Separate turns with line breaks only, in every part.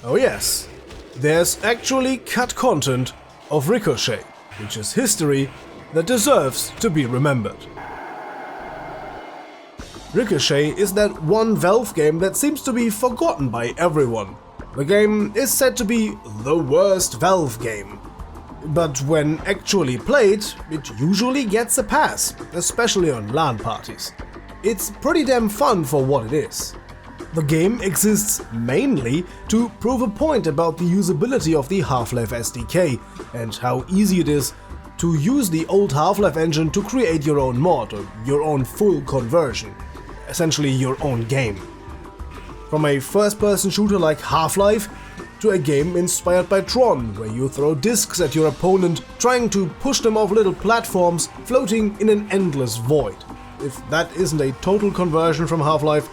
Oh yes, there's actually cut content of Ricochet, which is history that deserves to be remembered. Ricochet is that one Valve game that seems to be forgotten by everyone. The game is said to be the worst Valve game, but when actually played, it usually gets a pass, especially on LAN parties. It's pretty damn fun for what it is. The game exists mainly to prove a point about the usability of the Half-Life SDK and how easy it is to use the old Half-Life engine to create your own mod or your own full conversion, essentially your own game. From a first-person shooter like Half-Life to a game inspired by Tron, where you throw discs at your opponent, trying to push them off little platforms floating in an endless void. If that isn't a total conversion from Half-Life,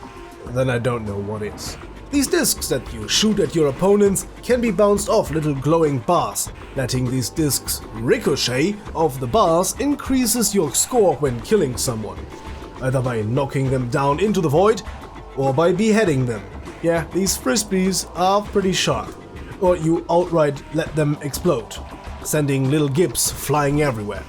then I don't know what is. These discs that you shoot at your opponents can be bounced off little glowing bars. Letting these discs ricochet off the bars increases your score when killing someone, either by knocking them down into the void or by beheading them. Yeah, these frisbees are pretty sharp. Or you outright let them explode, sending little gibbs flying everywhere.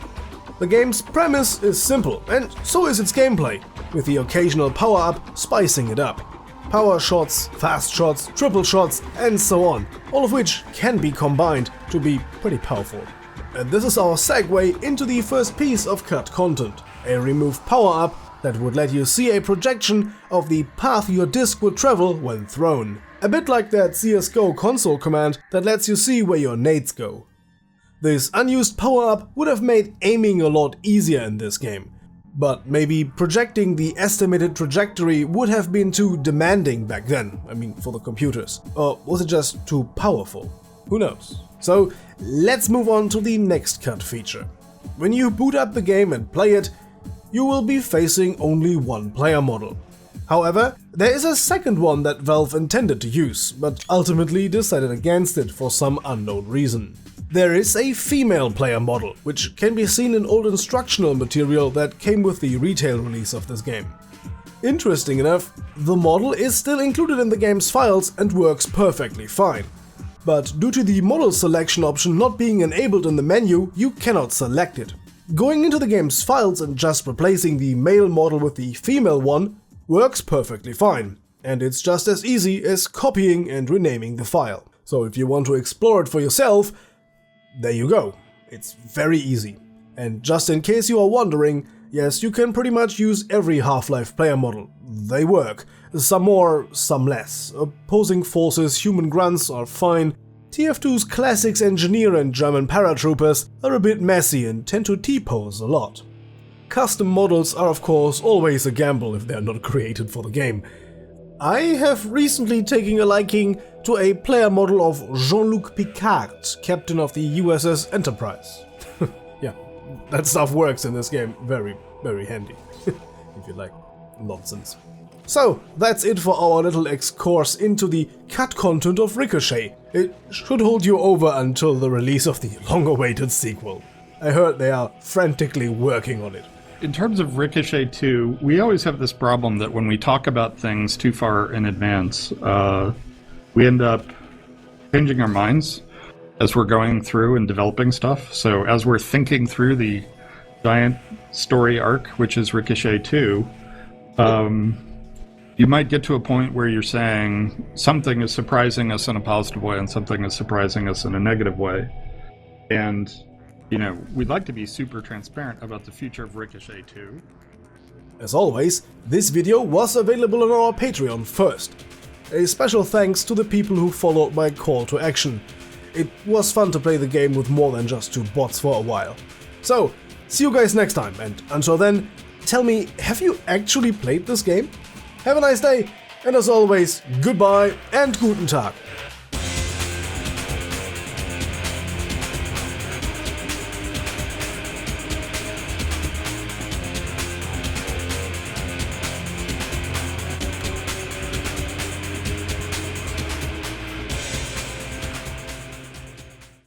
The game's premise is simple, and so is its gameplay, with the occasional power-up spicing it up. Power shots, fast shots, triple shots, and so on, all of which can be combined to be pretty powerful. And this is our segue into the first piece of cut content, a remove power-up that would let you see a projection of the path your disc would travel when thrown. A bit like that CSGO console command that lets you see where your nades go. This unused power-up would have made aiming a lot easier in this game, but maybe projecting the estimated trajectory would have been too demanding back then, for the computers. Or was it just too powerful? Who knows? So let's move on to the next cut feature. When you boot up the game and play it, you will be facing only one player model. However, there is a second one that Valve intended to use, but ultimately decided against it for some unknown reason. There is a female player model, which can be seen in old instructional material that came with the retail release of this game. Interesting enough, the model is still included in the game's files and works perfectly fine. But due to the model selection option not being enabled in the menu, you cannot select it. Going into the game's files and just replacing the male model with the female one works perfectly fine, and it's just as easy as copying and renaming the file. So if you want to explore it for yourself, there you go. It's very easy. And just in case you are wondering, yes, you can pretty much use every Half-Life player model. They work. Some more, some less. Opposing forces, human grunts are fine. TF2's classics engineer and German paratroopers are a bit messy and tend to T-pose a lot. Custom models are of course always a gamble if they're not created for the game. I have recently taken a liking to a player model of Jean-Luc Picard, captain of the USS Enterprise. Yeah, that stuff works in this game very, very handy, if you like nonsense. So, that's it for our little excursus into the cut content of Ricochet. It should hold you over until the release of the long-awaited sequel. I heard they are frantically working on it.
In terms of Ricochet 2, we always have this problem that when we talk about things too far in advance, we end up changing our minds as we're going through and developing stuff. So as we're thinking through the giant story arc, which is Ricochet 2, you might get to a point where you're saying something is surprising us in a positive way and something is surprising us in a negative way. And, we'd like to be super transparent about the future of Ricochet 2.
As always, this video was available on our Patreon first. A special thanks to the people who followed my call to action. It was fun to play the game with more than just two bots for a while. So, see you guys next time, and until then, tell me, have you actually played this game? Have a nice day, and as always, goodbye and guten Tag.